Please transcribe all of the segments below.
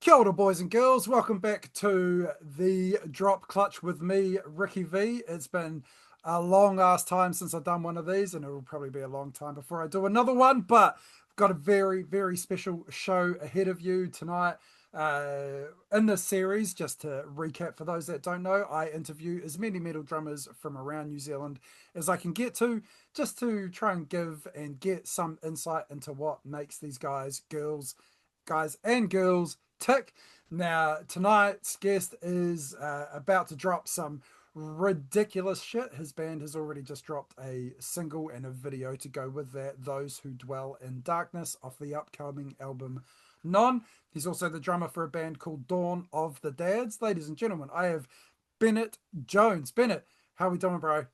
Kia ora, boys and girls. Welcome back to the Drop Clutch with me, Ricky V. It's been a long ass time since I've done one of these, and it'll probably be a long time before I do another one. But I've got a very, very special show ahead of you tonight. In this series, just to recap for those that don't know, I interview as many metal drummers from around New Zealand as I can get to, just to try and give and get some insight into what makes these guys and girls tick. Now, tonight's guest is about to drop some ridiculous shit. His band has already just dropped a single and a video to go with that, Those Who Dwell in Darkness, off the upcoming album Non. He's also the drummer for a band called Dawn of the Dads. Ladies and gentlemen, I have Bennett Jones. Bennett, how are we doing, bro?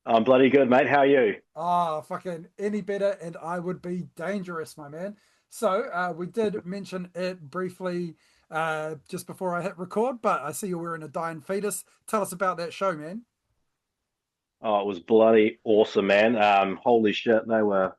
I'm bloody good, mate. How are you? Ah, fucking any better, and I would be dangerous, my man. So we did mention it briefly just before I hit record, but I see you're wearing a dying fetus. Tell us about that show, man. Oh, it was bloody awesome, man. Holy shit, they were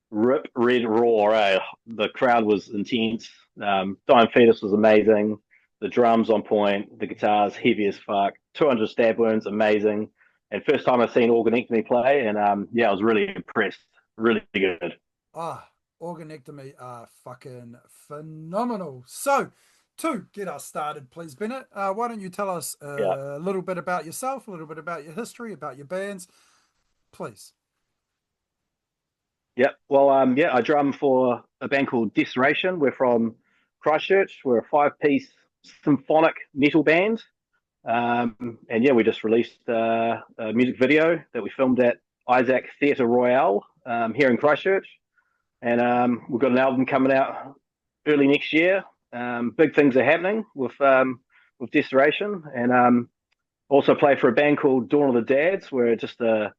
rip, red, raw. The crowd was intense. Dying Fetus was amazing. The drums on point. The guitars heavy as fuck. 200 stab wounds, amazing. And first time I've seen Organectomy play, and yeah, I was really impressed. Really good. Ah, organectomy are fucking phenomenal. So, to get us started, please, Bennett, why don't you tell us Yeah. a little bit about yourself, a little bit about your history, about your bands, please? Yeah. Well, yeah, I drum for a band called Desoration. We're from Christchurch. We're a five-piece symphonic metal band. And yeah, we just released a music video that we filmed at Isaac Theatre Royale here in Christchurch. And we've got an album coming out early next year. Big things are happening with Desoration. And also play for a band called Dawn of the Dads. We're just a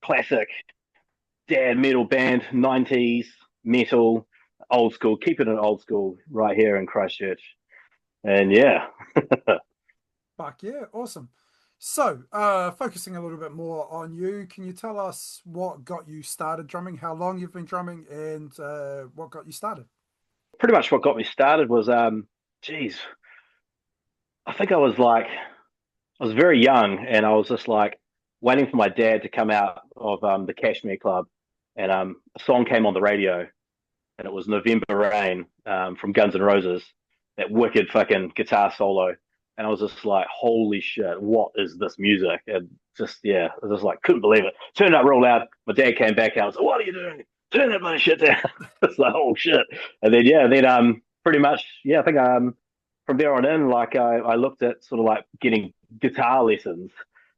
classic dad metal band, 90s metal, old school, keeping it old school right here in Christchurch. And yeah. Fuck yeah, awesome. So, focusing a little bit more on you, can you tell us what got you started drumming, how long you've been drumming, and what got you started? Pretty much what got me started was geez, I think I was very young and I was just like waiting for my dad to come out of the Kashmir Club, and a song came on the radio, and it was November Rain from Guns N' Roses, that wicked fucking guitar solo. And I was just like, holy shit, what is this music? And just, yeah, I was just like, couldn't believe it. Turned up real loud. My dad came back out. I was like, what are you doing? Turn that bloody shit down. It's like, oh shit. And then, yeah, pretty much, yeah, I think from there on in, like, I looked at sort of like getting guitar lessons.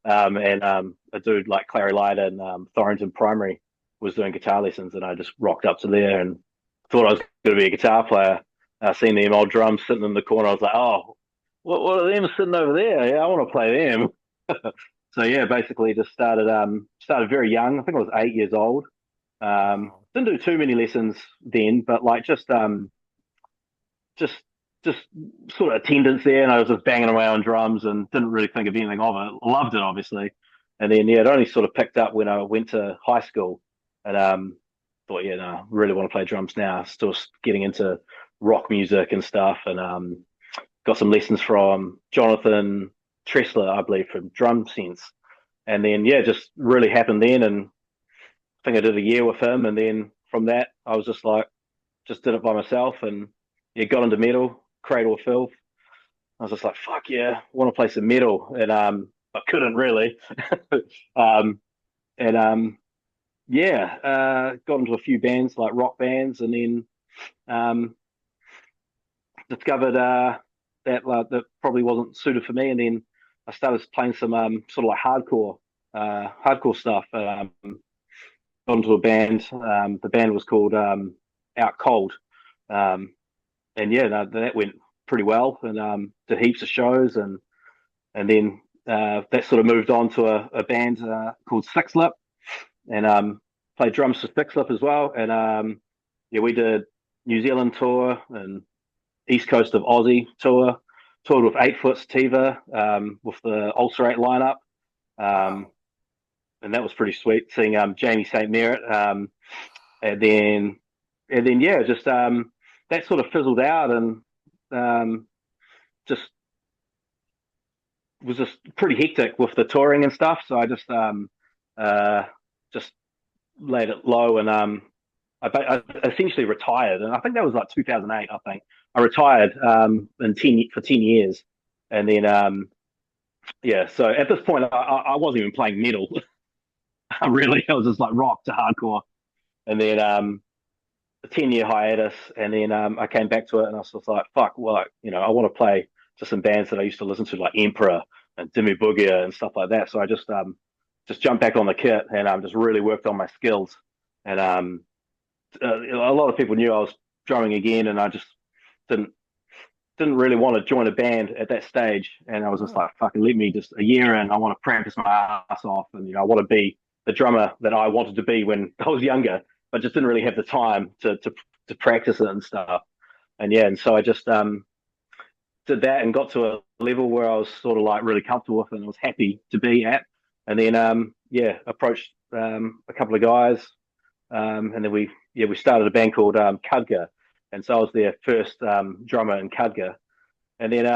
And a dude like Clary Light in Thorrington Primary was doing guitar lessons, and I just rocked up to there and thought I was going to be a guitar player. I seen them old drums sitting in the corner. I was like, oh, what are them sitting over there? Yeah, I want to play them. So yeah, basically just started very young. I think I was 8 years old. Wow. Didn't do too many lessons then, but like just just sort of attendance there, and I was just banging away on drums and didn't really think of anything of it. Loved it obviously, and then yeah, it only sort of picked up when I went to high school, and thought, yeah, no, I really want to play drums now. Still getting into rock music and stuff, and got some lessons from Jonathan Tressler, I believe, from Drum Sense. And then, yeah, just really happened then. And I think I did a year with him. And then from that, I was just like, just did it by myself, and yeah, got into metal, Cradle of Filth. I was just like, fuck yeah, I want to play some metal. And I couldn't really. um, and yeah, got into a few bands, like rock bands, and then um, discovered that probably wasn't suited for me, and then I started playing some sort of like hardcore stuff. Got into a band. The band was called Out Cold, um, and yeah, that went pretty well, and did heaps of shows, and then that sort of moved on to a band called Six Lip, and played drums for Six Lip as well, and yeah, we did New Zealand tour and East Coast of Aussie tour, toured with 8 Foot Sativa with the Ulcerate lineup. Um, Wow. and that was pretty sweet seeing Jamie St. Merritt. And then, yeah, just that sort of fizzled out. And just was just pretty hectic with the touring and stuff. So I uh, just laid it low, and I essentially retired. And I think that was like 2008. I think I retired in 10 years, and then yeah. So at this point, I wasn't even playing metal. Really, I was just like rock to hardcore, and then a 10 year hiatus, and then I came back to it, and I was just like, fuck, well, I want to play to some bands that I used to listen to, like Emperor and Dimmu Borgir and stuff like that. So I just jumped back on the kit and just really worked on my skills. And a lot of people knew I was drumming again, and I just didn't didn't really want to join a band at that stage. And I was just Oh, like, fucking let me just a year in. I want to practice my ass off. And, I want to be the drummer that I wanted to be when I was younger, but just didn't really have the time to practice it and stuff. And yeah, and so I just did that and got to a level where I was sort of like really comfortable with and I was happy to be at. And then, yeah, approached a couple of guys. And then we started a band called Cudger. And so I was their first drummer in Cudger. And then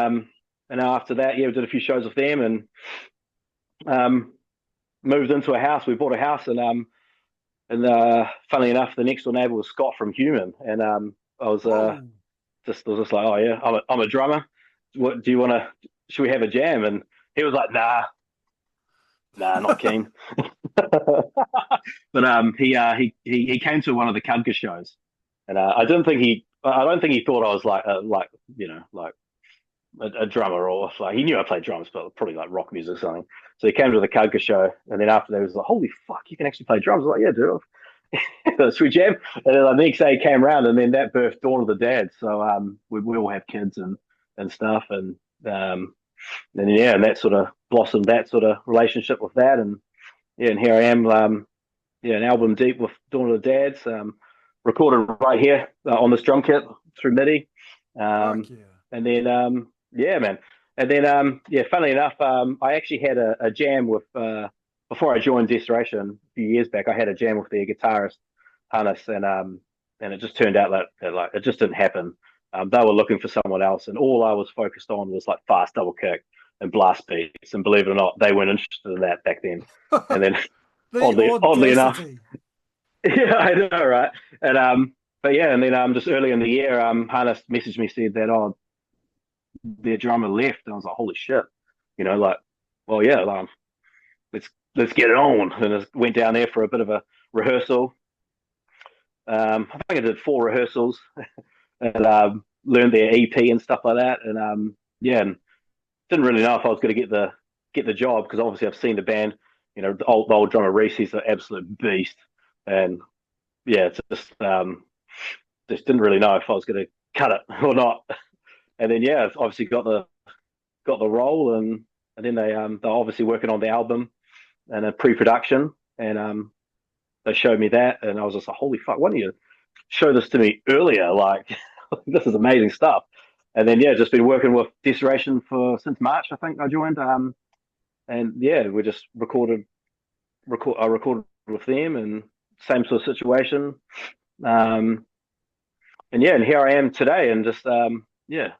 and after that, yeah, we did a few shows with them and um, moved into a house. We bought a house and funnily enough, the next door neighbor was Scott from Human, and I was whoa. just like, oh yeah, I'm a drummer. What do you want to? Should we have a jam? And he was like, nah, not keen. But he came to one of the Cudger shows, and I don't think he thought I was like like a drummer or like he knew I played drums, but probably like rock music or something. So he came to the Cudger show, and then after that, he was like, "Holy fuck, you can actually play drums!" I was like, "Yeah, dude." Sweet jam. And then the next day he came around, and then that birthed Dawn of the Dad. So we all have kids and stuff, and yeah, and that sort of blossomed that sort of relationship with that, and yeah, and here I am, yeah, an album deep with Dawn of the Dads, recorded right here on this drum kit through MIDI, Fuck um, yeah. and then yeah, man, and then yeah, funnily enough, I actually had a jam with before I joined Desoration a few years back. I had a jam with their guitarist Hannes, and it just turned out that like it just didn't happen. They were looking for someone else, and all I was focused on was like fast double kick and blast beats. And believe it or not, they weren't interested in that back then. And then The oddly enough, audacity. yeah, I know, right? And but yeah, and then just early in the year, Hannes messaged me said that their drummer left, and I was like, holy shit, like, well, yeah, let's let's get it on, and I went down there for a bit of a rehearsal. I think I did 4 rehearsals and learned their EP and stuff like that, and yeah, and didn't really know if I was going to get the job because obviously I've seen the band. The old drummer Reese, he's an absolute beast, and yeah, it's just didn't really know if I was going to cut it or not. And then yeah, I've obviously got the role, and then they're obviously working on the album and a pre-production, and they showed me that, and I was just like, holy fuck, why don't you show this to me earlier? Like, this is amazing stuff. And then yeah, just been working with Desoration for since March, I think I joined. And yeah, we just I recorded with them, and same sort of situation. Um, and yeah, and here I am today, and just yeah,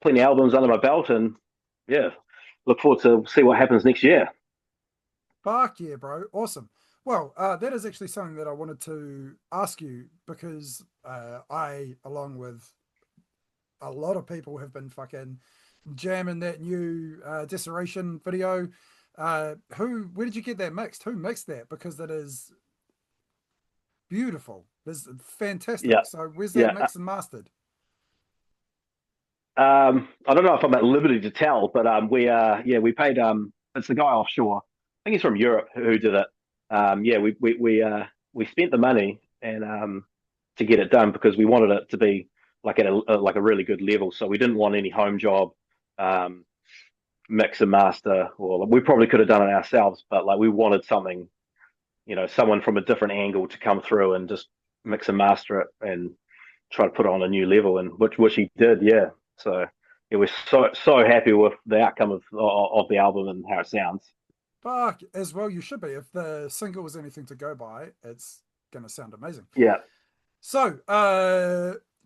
plenty of albums under my belt, and yeah, look forward to see what happens next year. Fuck yeah, bro. Awesome. Well, that is actually something that I wanted to ask you because I, along with a lot of people, have been fucking jamming that new Desoration video. Where did you get that mixed? Who mixed that? Because that is beautiful. It's Yeah, fantastic. So where's that yeah. mixed and mastered? I don't know if I'm at liberty to tell, but yeah, we paid it's the guy offshore. I think he's from Europe who did it. Yeah, we spent the money and to get it done because we wanted it to be like at like a really good level. So we didn't want any home job um, mix and master, or we probably could have done it ourselves, but like we wanted something, someone from a different angle to come through and just mix and master it and try to put it on a new level, and which he did, yeah. So yeah, we're so happy with the outcome of the album and how it sounds. Fuck, as well you should be. If the single was anything to go by, it's gonna sound amazing. Yeah, So,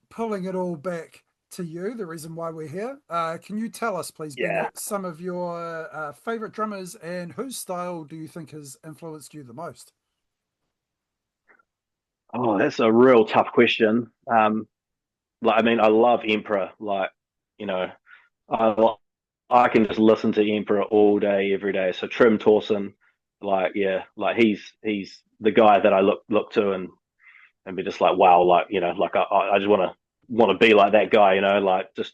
pulling it all back. to you, the reason why we're here. Can you tell us, please, Yeah. Bennett, some of your favorite drummers and whose style do you think has influenced you the most? Oh, that's a real tough question. Like, I mean, I love Emperor. Like, you know, I I can just listen to Emperor all day, every day. So Trim Torson, like, yeah, like he's the guy that I look to and be just like, wow, like, like I just want to be like that guy, like just.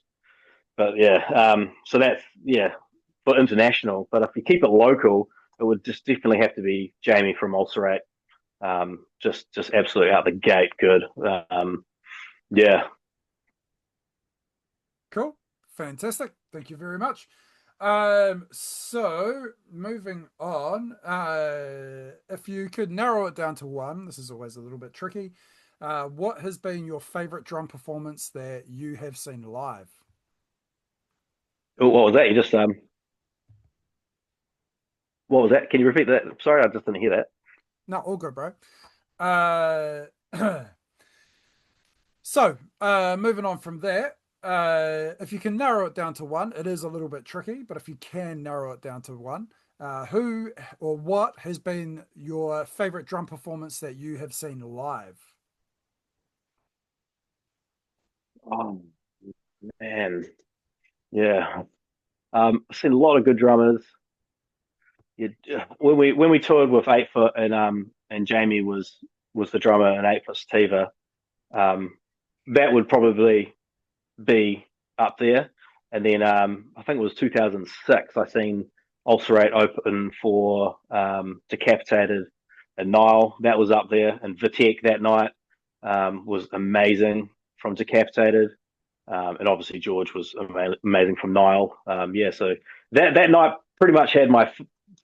But yeah, so that's yeah for international. But if you keep it local, it would just definitely have to be Jamie from Ulcerate. Just absolutely out the gate, good. Yeah. Cool. Fantastic. Thank you very much. So moving on, if you could narrow it down to one, this is always a little bit tricky. What has been your favorite drum performance that you have seen live? Oh, what was that? You just what was that? Can you repeat that? Sorry, I just didn't hear that. No, all good, bro. Uh, so, moving on from that, if you can narrow it down to one, it is a little bit tricky, but if you can narrow it down to one, who or what has been your favorite drum performance that you have seen live? Oh man, yeah. I've seen a lot of good drummers. You, when we toured with 8 Foot and Jamie was the drummer in 8 Foot Sativa, that would probably be up there. And then I think it was 2006. I seen Ulcerate open for Decapitated and Nile. That was up there. And Vitek that night was amazing from Decapitated. And obviously George was amazing from Nile. Yeah, so that night pretty much had my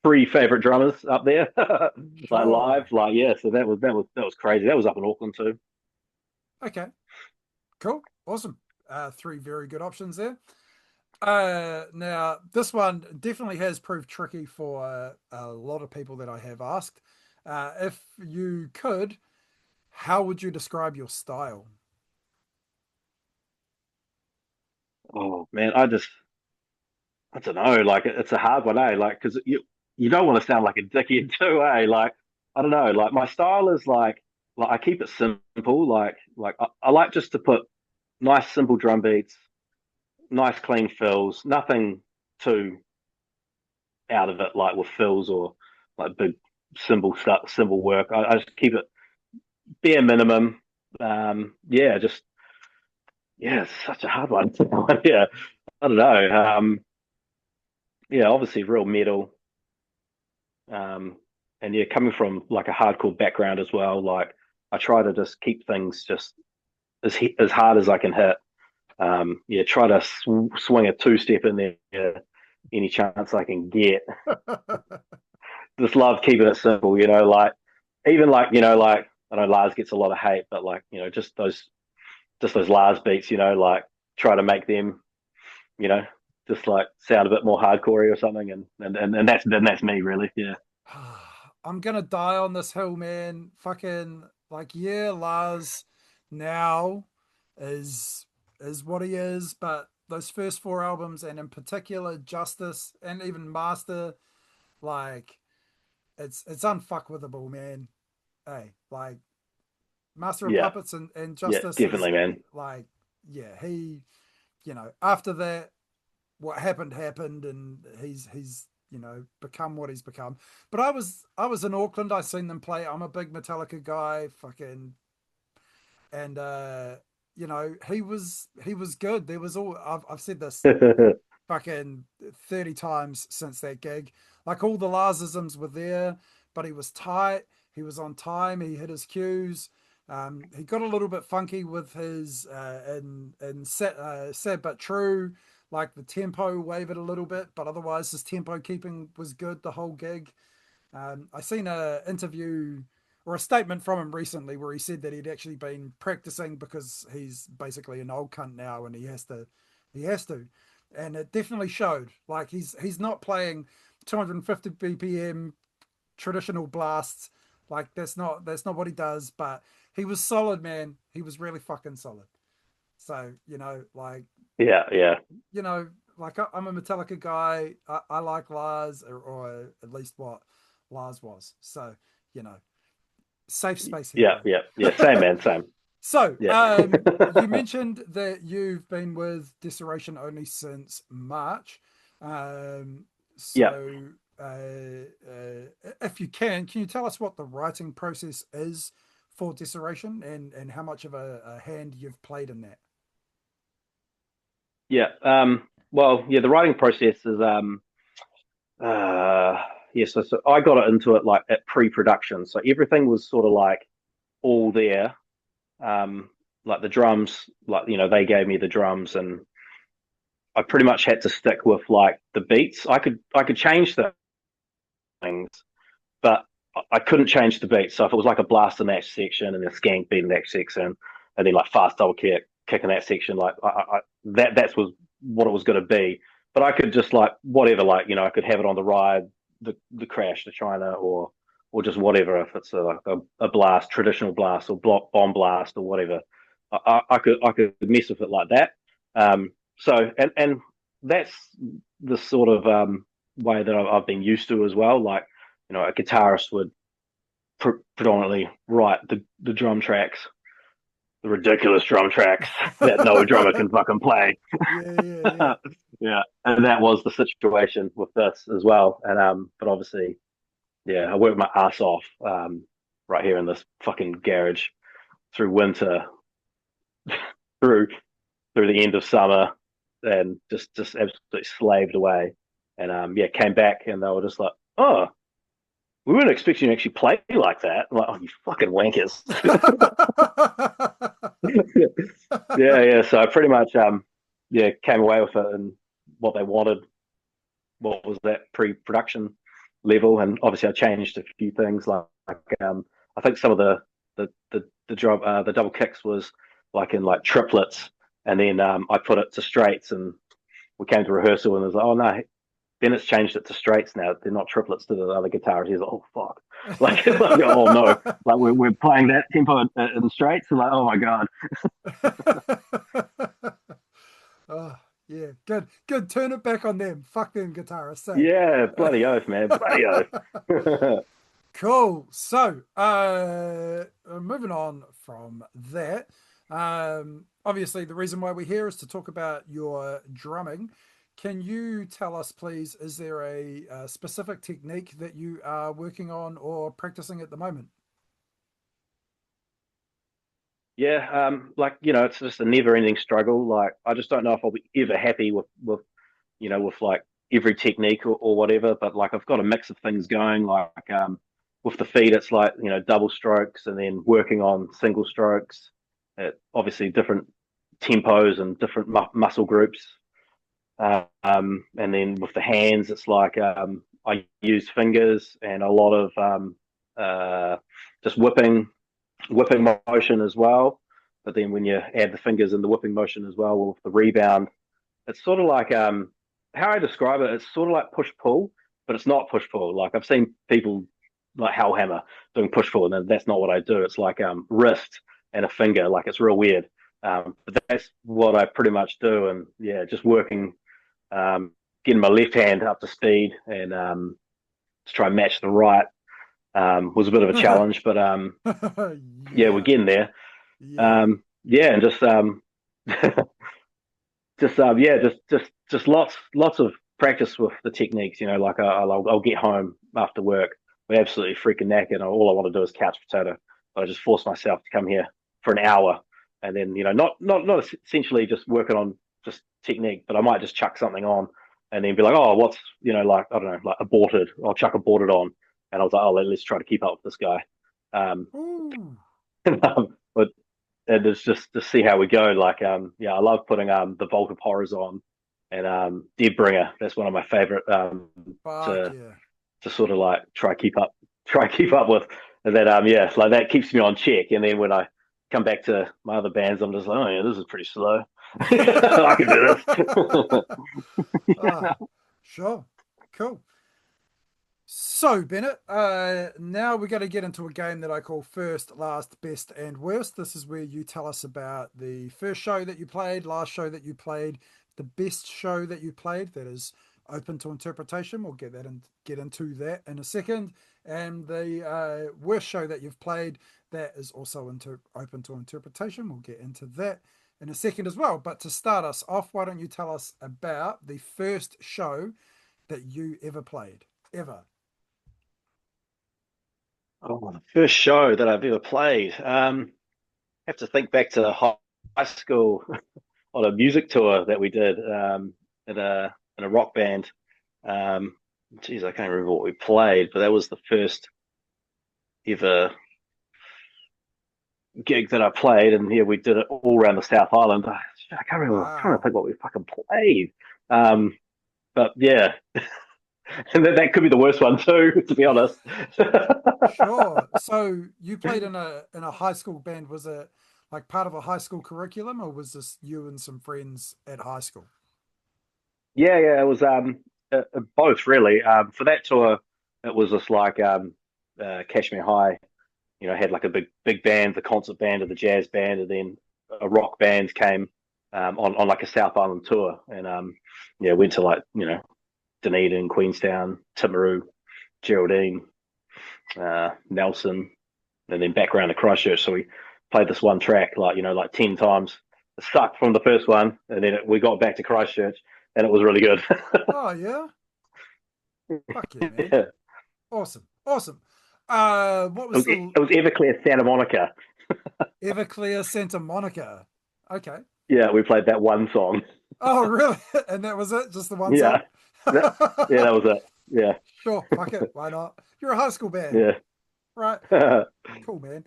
three favorite drummers up there, like Sure. live, like yeah. So that was crazy. That was up in Auckland too. Okay, cool. Awesome. Three very good options there. Now, this one definitely has proved tricky for a lot of people that I have asked. If you could, how would you describe your style? Oh man, I don't know. Like it's a hard one, eh? Like because you don't want to sound like a dickhead too, eh? Like I don't know. Like my style is like I keep it simple. Like I like just to put nice simple drum beats, nice clean fills, nothing too out of it like with fills or like big symbol stuff, symbol work. I just keep it bare minimum. Yeah, just yeah, it's such a hard one. Yeah, I don't know. Yeah, obviously real metal. Um, and yeah, coming from like a hardcore background as well, like I try to just keep things just as hard as I can hit. Yeah, try to swing a two step in there any chance I can get. Just love keeping it simple, like even like like I know Lars gets a lot of hate, but like just those Lars beats, like try to make them, you know, just like sound a bit more hardcorey or something, and that's me really, yeah. I'm gonna die on this hill, man. Fucking like, yeah, Lars now is is what he is, but those first four albums, and in particular Justice and even Master, like it's unfuckwithable, man. Hey, like Master of Yeah, Puppets and yeah, Justice is definitely, man. like, yeah, he, after that, what happened happened, and he's become what he's become. But I was in Auckland. I seen them play. I'm a big Metallica guy. Fucking and he was good. There was all I've said this fucking 30 times since that gig. Like all the Larsisms were there, but he was tight. He was on time. He hit his cues. He got a little bit funky with his and sad but true. Like the tempo wavered a little bit, but otherwise his tempo keeping was good the whole gig. I seen a interview or a statement from him recently where he said that he'd actually been practicing because he's basically an old cunt now and he has to, and it definitely showed. Like he's not playing 250 BPM traditional blasts. Like that's not what he does. But he was solid, man. He was really fucking solid. So, like, Yeah, yeah, like I'm a Metallica guy. I like Lars, or at least what Lars was. So, you know, safe space here, yeah, bro. yeah, yeah. Same, man, same. So, Yeah, you mentioned that you've been with Desoration only since March. Um, yeah, so, if you can you tell us what the writing process is for Desoration, and how much of a hand you've played in that? yeah. Well, yeah, the writing process is uh, yeah. So I got it into it like at pre-production, so everything was sort of like all there. Um, like the drums, like they gave me the drums, and I pretty much had to stick with like the beats. I could change things, but I couldn't change the beats. So if it was like a blaster match section and a skank beat in that section, and then like fast double kick in that section, like that was what it was going to be. But I could just like whatever, like I could have it on the ride, the crash, the China, or just whatever. If it's like a blast, traditional blast, or bomb blast, or whatever, I could mess with it like that. So and that's the sort of way that I've been used to as well. Like a guitarist would predominantly write the drum tracks, the ridiculous drum tracks that no drummer can fucking play. Yeah, yeah, yeah. Yeah, and that was the situation with this as well. And but obviously, yeah, I worked my ass off right here in this fucking garage through winter, through through the end of summer, and just absolutely slaved away. And yeah, came back and they were just like, oh, we weren't expecting you to actually play like that. I'm like, oh, you fucking wankers. Yeah, yeah. So I pretty much, yeah, came away with it and what they wanted, what was that pre-production level, and obviously I changed a few things. Like I think some of the double kicks was like in like triplets, and then I put it to straights, and we came to rehearsal, and it was like, oh no, Bennett's changed it to straights now. They're not triplets to the other guitars. He's like, oh fuck, like oh no, like we're playing that tempo in straights, and like oh my god, Oh, yeah, good, good. Turn it back on them. Fuck them guitarists, yeah, eh? bloody oath, man, bloody oath. Cool. So, moving on from that, obviously the reason why we're here is to talk about your drumming. Can you tell us, please, is there a specific technique that you are working on or practicing at the moment? Yeah, like it's just a never-ending struggle. Like I just don't know if I'll be ever happy with with like every technique or whatever. But like I've got a mix of things going. Like with the feet, it's like double strokes, and then working on single strokes. Obviously, different tempos and different muscle groups. And then with the hands, it's like I use fingers and a lot of just whipping motion as well. But then when you add the fingers in the whipping motion as well with the rebound, it's sort of like how I describe it. It's sort of like push pull, but it's not push pull. Like I've seen people like Hellhammer doing push pull, and that's not what I do. It's like wrist and a finger. Like it's real weird. But that's what I pretty much do, and yeah, just working, getting my left hand up to speed, and to try and match the right was a bit of a challenge, but yeah, we're Yeah, getting there. yeah. Yeah, and just yeah, just lots of practice with the techniques. Like I'll get home after work, we're absolutely freaking knackered, and all I want to do is couch potato. But I just force myself to come here for an hour, and then not essentially just working on just technique, but I might just chuck something on, and then be like, oh, what's like I don't know, like aborted. I'll chuck aborted on, and I was like, oh, let's try to keep up with this guy. Ooh. But and it's just to see how we go. Like, yeah, I love putting the Vault of Horrors on, and Deadbringer. That's one of my favorite Fuck to yeah. sort of like try keep up with, and then yeah, like that keeps me on check. And then when I come back to my other bands, I'm just like, oh yeah, this is pretty slow. I can do this. Ah, sure. Cool. So, Bennett, now we're going to get into a game that I call First, Last, Best, and Worst. This is where you tell us about the first show that you played, last show that you played, the best show that you played that is open to interpretation. We'll get into that in a second. And the worst show that you've played that is also open to interpretation. We'll get into that in a second as well. But to start us off, why don't you tell us about the first show that you ever played? Ever. Oh, the first show that I've ever played. Have to think back to high school on a music tour that we did in a rock band. Um, Geez, I can't remember what we played, but that was the first ever gig that I played, and yeah, we did it all around the South Island. I can't remember. I'm trying to Wow. think what we fucking played. Um, but yeah, and that could be the worst one too, to be honest. Sure. So you played in a high school band. Was it like part of a high school curriculum, or was this you and some friends at high school? Yeah, it was both really. For that tour, it was just like Cashmere High. You know, had like a big band, the concert band or the jazz band, and then a rock band came on like a South Island tour, and yeah, went to like Dunedin, Queenstown, Timaru, Geraldine, Nelson, and then back around to Christchurch. So we played this one track like 10 times. It sucked from the first one, and then we got back to Christchurch, and it was really good. Oh yeah. Fuck yeah, man. Yeah. Awesome. Awesome. What It was was, the it was Everclear Santa Monica. Everclear Santa Monica? Okay. Yeah, we played that one song. Oh really? And that was it? Just the one Yeah, song? that, yeah, that was it. Yeah, Sure. Fuck it. Why not? You're a high school band, yeah. right? Cool, man.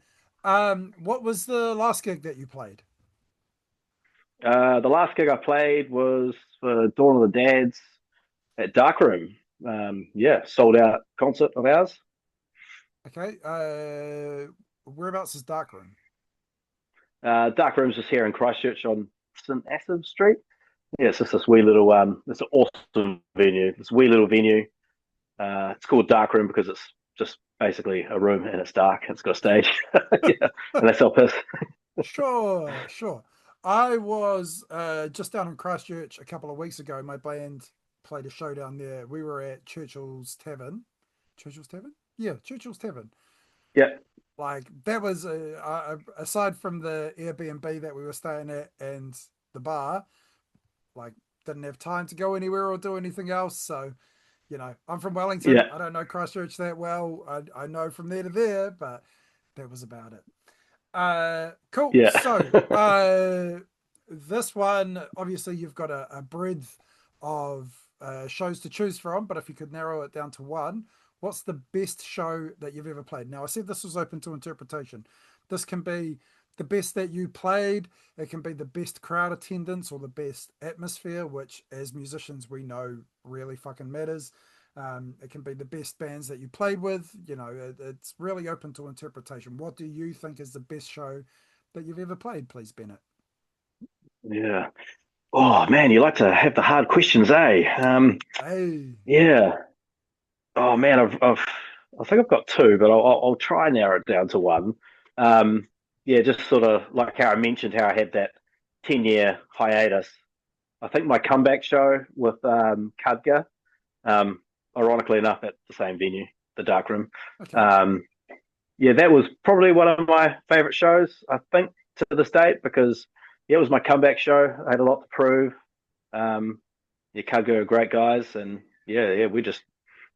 What was the last gig that you played? The last gig I played was for Dawn of the Dads at Darkroom. Yeah, sold out concert of ours. Okay. Whereabouts is Darkroom? Darkroom's just here in Christchurch on St Asaph Street. Yeah, it's just this wee little it's an awesome venue. This wee little venue. It's called Darkroom because it's just basically a room and it's dark. It's got a stage. Yeah, and that's our piss. Sure, sure. I was just down in Christchurch a couple of weeks ago. My band played a show down there. We were at Churchill's Tavern. Churchill's Tavern? Yeah, Churchill's Tavern. Yeah, Like that was aside from the Airbnb that we were staying at and the bar, like didn't have time to go anywhere or do anything else. So, I'm from Wellington. yeah, I don't know Christchurch that well. I know from there to there, but that was about it. Cool. yeah. So, this one, obviously, you've got a breadth of shows to choose from, but if you could narrow it down to one, what's the best show that you've ever played? Now, I said this was open to interpretation. This can be the best that you played, it can be the best crowd attendance or the best atmosphere, which, as musicians, we know really fucking matters. It can be the best bands that you played with. It's really open to interpretation. What do you think is the best show that you've ever played, please, Bennett? Yeah. Oh man, you like to have the hard questions, eh? Hey, Yeah. Oh man, I think I've got two, but I'll try and narrow it down to one. Um, yeah, just sort of like how I mentioned how I had that 10-year hiatus. I think my comeback show with Khadga, um, ironically enough, at the same venue, the Dark Room. okay. Um, yeah, that was probably one of my favorite shows, I think, to this date because yeah, it was my comeback show. I had a lot to prove. Um, yeah, Khadga are great guys, and yeah, we just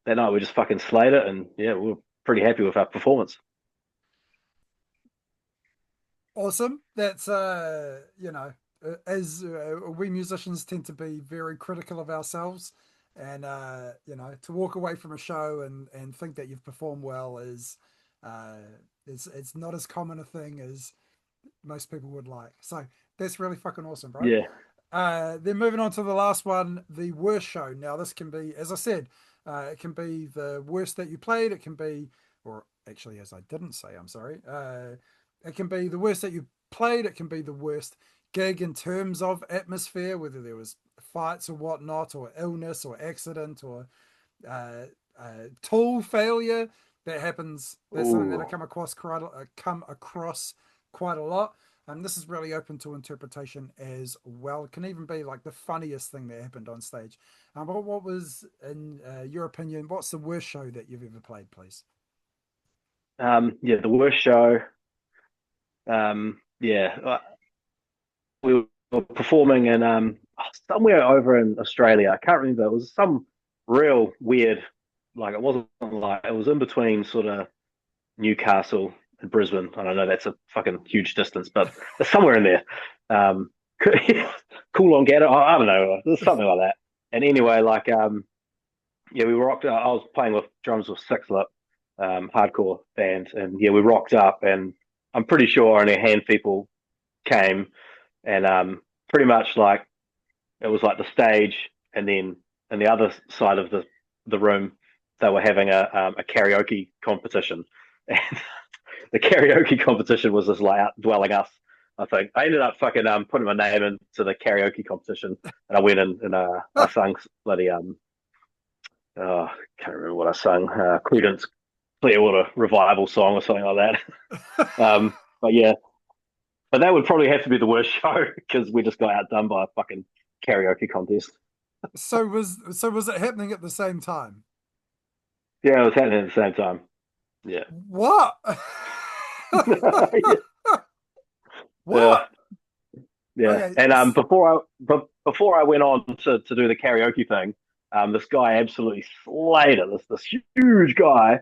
that night we just fucking slayed it, and yeah, we were pretty happy with our performance. Awesome. That's as we musicians tend to be very critical of ourselves, and to walk away from a show and think that you've performed well is uh it's not as common a thing as most people would like. So that's really fucking awesome, bro. Yeah, Then moving on to the last one, the worst show. Now this can be, as I said, it can be the worst that you played. It can be, or actually, as I didn't say, I'm sorry. It can be the worst that you played. It can be the worst gig in terms of atmosphere, whether there was fights or whatnot, or illness or accident, or uh, tool failure that happens. That's something that I Ooh. come across quite a lot. And this is really open to interpretation as well. It can even be like the funniest thing that happened on stage. But what was, in your opinion, what's the worst show that you've ever played, please? Yeah, the worst show. Yeah, we were performing in somewhere over in Australia. I can't remember. It was some real weird. Like it wasn't like it was in between sort of Newcastle and Brisbane. I don't know. That's a fucking huge distance, but it's somewhere in there. Um, Coolangatta. I don't know. There's something like that. And anyway, like yeah, we rocked. I was playing with drums with Six Lip, hardcore band, and yeah, we rocked up, and I'm pretty sure only a hand of people came, and pretty much like it was like the stage, and then on the other side of the room, they were having a karaoke competition, and the karaoke competition was just like outdwelling us. I think I ended up fucking putting my name into the karaoke competition, and I went in and I sung bloody I can't remember what I sung. Credence Clearwater Revival song or something like that. But yeah, but that would probably have to be the worst show because we just got outdone by a fucking karaoke contest. So was it happening at the same time? Yeah, it was happening at the same time. Yeah, What? yeah, yeah, What? yeah. Okay. And before I went on to do the karaoke thing, this guy absolutely slayed it. This huge guy.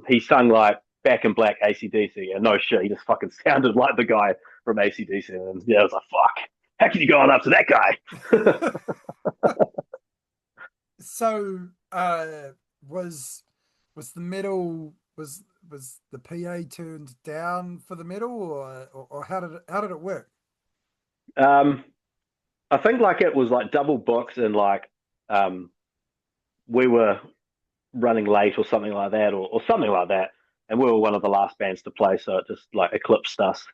He sung like Back in Black AC/DC, and no shit, he just fucking sounded like the guy from AC/DC. And yeah, I was like, fuck, how can you go on up to that guy? So, was was the middle was the PA turned down for the middle, or how did it work? um, I think like it was like double booked, and like um, we were running late or something like that, or something like that. And we were one of the last bands to play, so it just like eclipsed us,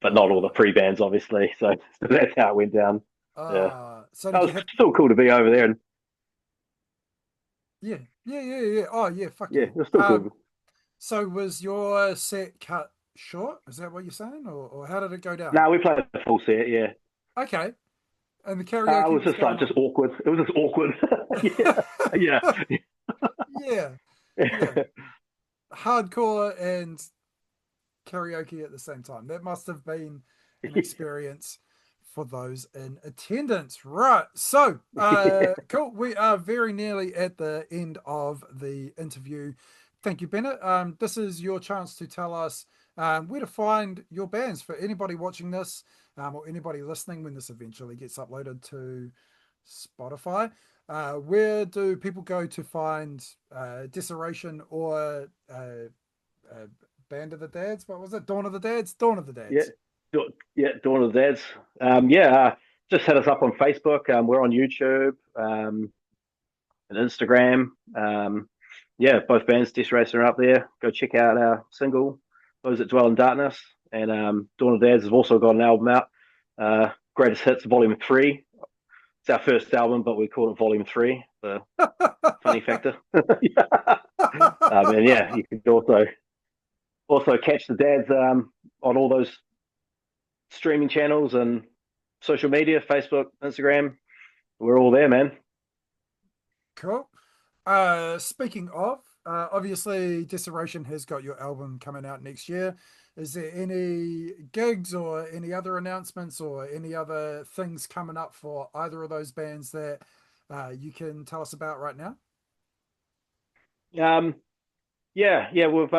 but not all the Oh, pre bands, obviously. So, so that's how it went down. Yeah, so that did was you hit? still cool to be over there, and Yeah, yeah, yeah, yeah. Oh, yeah. Fuck yeah, yeah. it was still cool. So was your set cut short? Is that what you're saying, or how did it go down? No, we played the full set. Yeah, Okay, and the it karaoke was was just going like just on. awkward. It was just awkward. Yeah, Yeah, yeah. yeah. Hardcore and karaoke at the same time. That must have been an experience for those in attendance. Right. So, cool. We are very nearly at the end of the interview. Thank you, Bennett. This is your chance to tell us where to find your bands for anybody watching this or anybody listening when this eventually gets uploaded to Spotify. Where do people go to find Desoration or uh, Band of the Dads? What was it? Dawn of the Dads? Dawn of the Yeah, Dads. yeah, Dawn of the Dads. Yeah, just hit us up on Facebook. We're on YouTube and Instagram. Yeah, both bands, Desoration, are up there. Go check out our single, Those That Dwell in Darkness. And Dawn of the Dads have also got an album out, Greatest Hits Volume 3. It's our first album, but we call it Volume 3, the funny factor. And yeah, you can also catch the Dads on all those streaming channels and social media, Facebook, Instagram. We're all there, man. Cool. Speaking of, obviously, Desoration has got your album coming out next year. Is there any gigs or any other announcements or any other things coming up for either of those bands that you can tell us about right now? Um, yeah, we've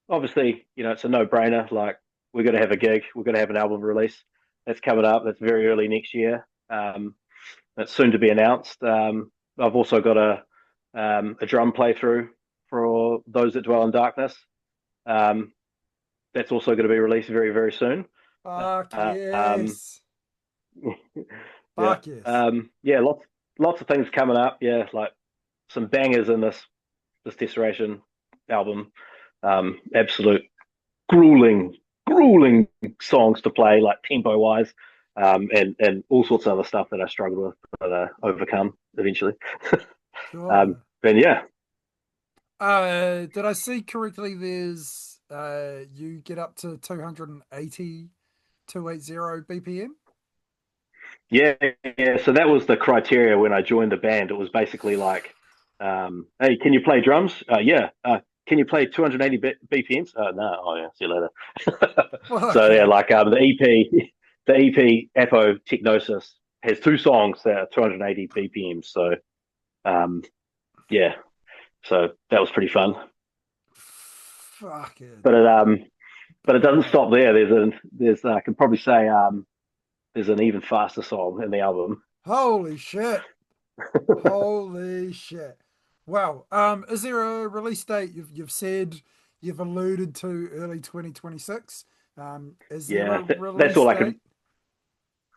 obviously, it's a no-brainer. Like we're going to have a gig, we're going to have an album release that's coming up. That's very early next year. That's soon to be announced. I've also got a drum playthrough for Those That Dwell in Darkness. Um, that's also going to be released very, very soon. Fuck Uh, um, yes. yeah, Fuck yes. yeah, lots of things coming up. Yeah, like some bangers in this Desoration album. Absolute grueling songs to play, like tempo wise, and all sorts of other stuff that I struggled with, but overcome eventually. Sure. then yeah, Did I see correctly? There's you get up to 280 BPM. yeah, yeah. So that was the criteria when I joined the band. It was basically like, hey, can you play drums? Yeah. Can you play 280 BPMs? No. Oh yeah. See you later. So yeah, Fucking like the EP Apotechnosis has two songs that are 280 BPMs. So um, yeah. So that was pretty fun. fucking But it doesn't bro. stop there. There's I can probably say there's an even faster song in the album. Holy shit. Holy shit. Wow. Is there a release date? You've said you've alluded to early 2026. Is there a Yeah, that's release all I can. date?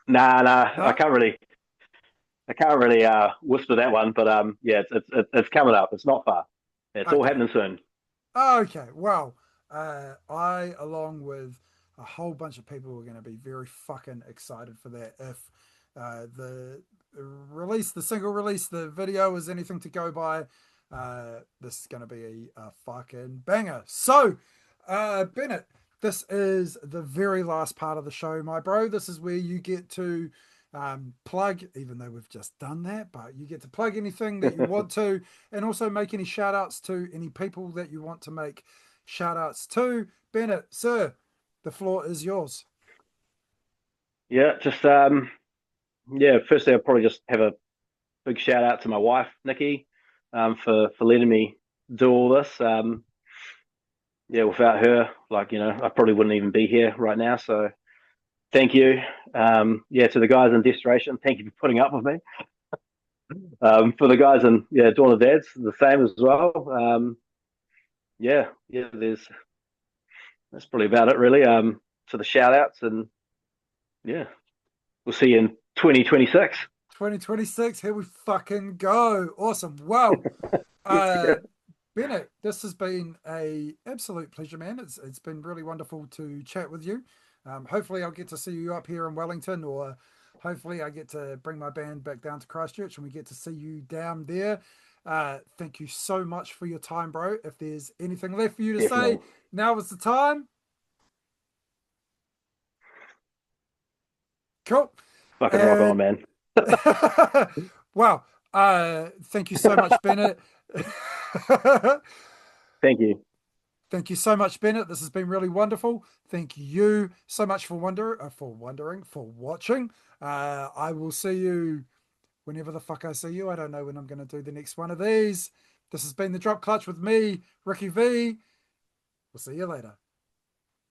Nah, No? I can't really whisper that one. But yeah, it's coming up. It's not far. It's all Okay. happening soon. Okay. Well, I, along with a whole bunch of people, are going to be very fucking excited for that. If the release, the single release, the video is anything to go by, this is going to be a fucking banger. So, Bennett, this is the very last part of the show, my bro. This is where you get to plug, even though we've just done that, but you get to plug anything that you want to, and also make any shout outs to any people that you want to make shout outs to. Bennett, sir, the floor is yours. Yeah, just yeah. Firstly, I'll probably just have a big shout out to my wife, Nikki, for letting me do all this. Yeah, without her, like I probably wouldn't even be here right now. So thank you. Yeah, to the guys in Desoration, thank you for putting up with me. For the guys in Dawn of Dads, the same as well. Yeah, that's probably about it really. For the shout outs and yeah, we'll see you in 2026. 2026, here we fucking go. Awesome. Wow. Yeah, Uh, Bennett, this has been a absolute pleasure, man. It's been really wonderful to chat with you. Hopefully, I'll get to see you up here in Wellington, or hopefully, I get to bring my band back down to Christchurch and we get to see you down there. Thank you so much for your time, bro. If there's anything left for you to say, definitely. now is the time. Cool. Fucking rock on, And man. wow. Thank you so much, Bennett. Thank you. Thank you so much, Bennett. This has been really wonderful. Thank you so much for wondering, for watching. I will see you whenever the fuck I see you. I don't know when I'm going to do the next one of these. This has been the Drop Clutch with me, Ricky V. We'll see you later.